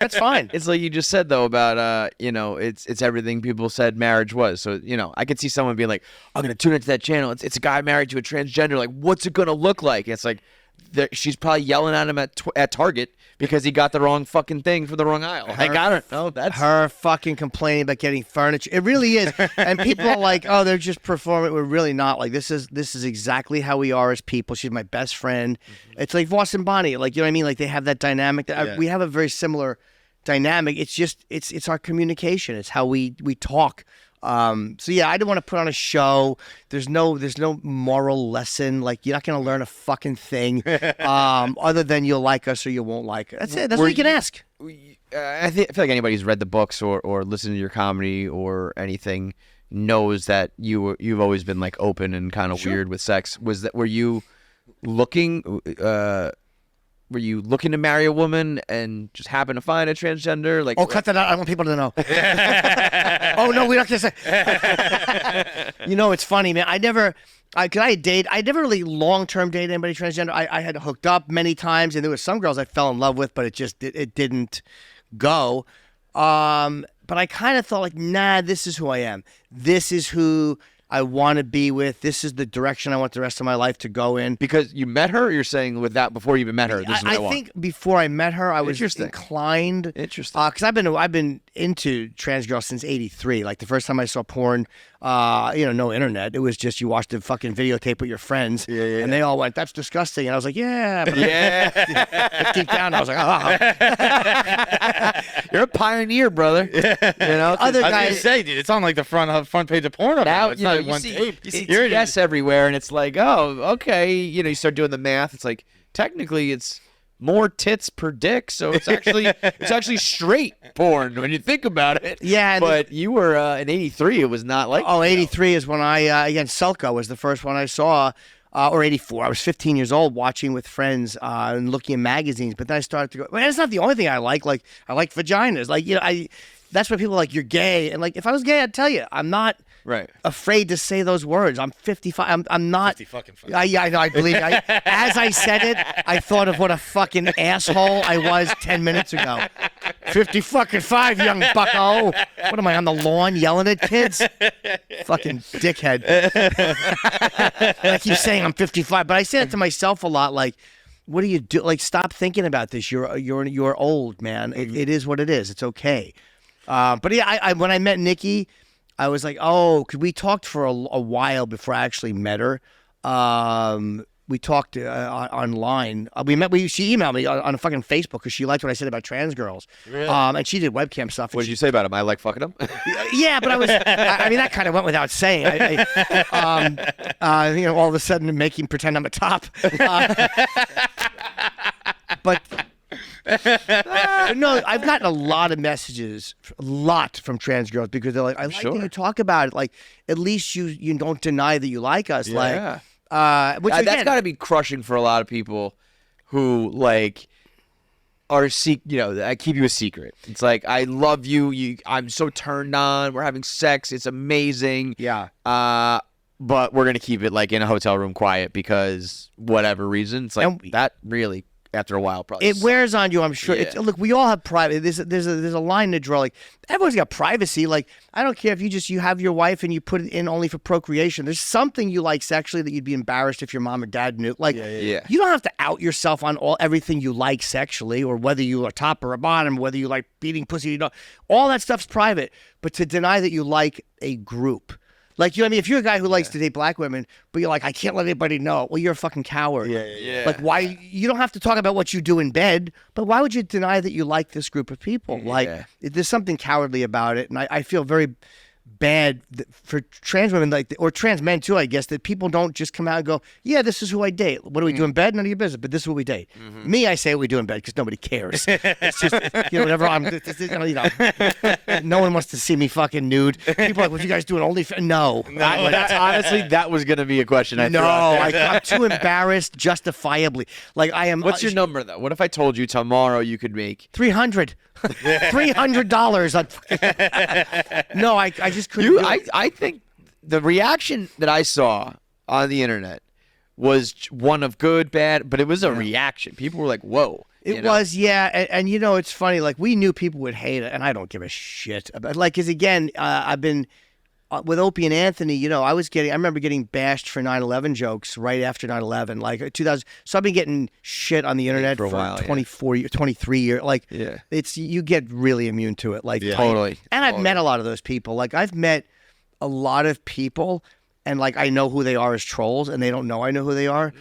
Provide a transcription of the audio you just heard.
That's fine. It's like you just said though about it's everything people said marriage was. So I could see someone being like, I'm gonna tune into that channel. It's a guy married to a transgender. Like, what's it gonna look like? It's like she's probably yelling at him at Target because he got the wrong fucking thing for the wrong aisle. That's her fucking complaining about getting furniture. It really is. And people are like, oh, they're just performing. We're really not. Like, this is exactly how we are as people. She's my best friend. Mm-hmm. It's like Voss and Bonnie. Like, you know what I mean? Like, they have that dynamic. We have a very similar dynamic. It's just it's our communication. It's how we talk. So yeah, I don't want to put on a show. There's no moral lesson. Like, you're not gonna learn a fucking thing, other than you'll like us or you won't like it. That's it. That's what you can ask. I feel like anybody who's read the books or listened to your comedy or anything knows that you've always been like open and kind of weird with sex. Were you looking? Were you looking to marry a woman and just happen to find a transgender? Like, cut that out. I want people to know. Oh no, we're not gonna say. It's funny, man. I never really long-term dated anybody transgender. I had hooked up many times, and there were some girls I fell in love with, but it didn't go. But I kind of thought like, nah, this is who I am. This is who I want to be with. This is the direction I want the rest of my life to go in. Because you met her, or you're saying with that before you even met her? This is what I want. think before I met her, I was inclined. Interesting. Because I've been into trans girls since '83. Like, the first time I saw porn, no internet. It was just you watched the fucking videotape with your friends, and they all went, "That's disgusting," and I was like, "Yeah." But deep down, I was like, "Oh." You're a pioneer, brother. Other guys I was gonna say, dude, it's on like the front page of porn. Now it's not you one see, tape. You see TS everywhere, and it's like, oh, okay. You start doing the math. It's like technically it's more tits per dick, so it's actually straight porn when you think about it. Yeah, but you were in '83. It was not like. Oh, '83 is when again, Selka was the first one I saw. Or '84. I was 15 years old watching with friends and looking at magazines. But then I started to go, well, that's not the only thing I like. Like, I like vaginas. Like, that's why people are like, you're gay. And like, if I was gay, I'd tell you. I'm not afraid to say those words. I'm 55. I'm not. 50 fucking fun. Yeah, I know. I believe it. As I said it, I thought of what a fucking asshole I was 10 minutes ago. 50 fucking 5, young bucko. What am I, on the lawn yelling at kids? Fucking dickhead. I keep saying I'm 55, but I say it to myself a lot. Like, what do you do? Like, stop thinking about this. You're old, man. It is what it is. It's okay. But yeah, I when I met Nikki, I was like, oh, because we talked for a while before I actually met her. We talked online. She emailed me on fucking Facebook because she liked what I said about trans girls. Really? And she did webcam stuff. What did you say about him? I like fucking them. Yeah, but I was. I mean, that kind of went without saying. All of a sudden, making pretend I'm a top. But. No, I've gotten a lot of messages, from trans girls because they're like, I like that you talk about it. Like, at least you don't deny that you like us. Yeah. Which again, that's got to be crushing for a lot of people who like are I keep you a secret. It's like, I love you. I'm so turned on. We're having sex. It's amazing. Yeah. But we're gonna keep it like in a hotel room quiet because whatever reason. It's like that really. After a while, probably. It wears on you, I'm sure. Yeah. Look, we all have private. There's a line to draw. Like, everyone's got privacy. Like, I don't care if you have your wife and you put it in only for procreation. There's something you like sexually that you'd be embarrassed if your mom or dad knew. Like, Yeah. You don't have to out yourself on everything you like sexually, or whether you are top or a bottom, whether you like beating pussy. All that stuff's private. But to deny that you like a group. Like, you know what I mean? If you're a guy who likes to date black women, but you're like, I can't let anybody know. Well, you're a fucking coward. Yeah. Like, why? You don't have to talk about what you do in bed, but why would you deny that you like this group of people? Yeah. Like, there's something cowardly about it, and I feel very bad for trans women, or trans men too, I guess, that people don't just come out and go, yeah, this is who I date. What do we do in bed? None of your business, but this is what we date. Me, I say what we do in bed because nobody cares. It's just, whatever no one wants to see me fucking nude. People are like, what you guys doing? OnlyFans? No. Honestly, that was going to be a question. I'm too embarrassed justifiably. Like, I am. What's your number, though? What if I told you tomorrow you could make $300? $300. No, I just couldn't. I think the reaction that I saw on the internet was one of good, bad, but it was a reaction. People were like, whoa. It was, yeah, and you know, it's funny. Like we knew people would hate it, and I don't give a shit about. Like, cause again, I've been with Opie and Anthony. You know, I remember getting bashed for 9/11 jokes right after 9/11, like 2000. So I've been getting shit on the internet For a while, 24 years, 23 years. Like, Yeah. it's you get really immune to it. Like, Totally. And I've met a lot of those people. Like I've met a lot of people, and like I know who they are as trolls, and they don't know I know who they are.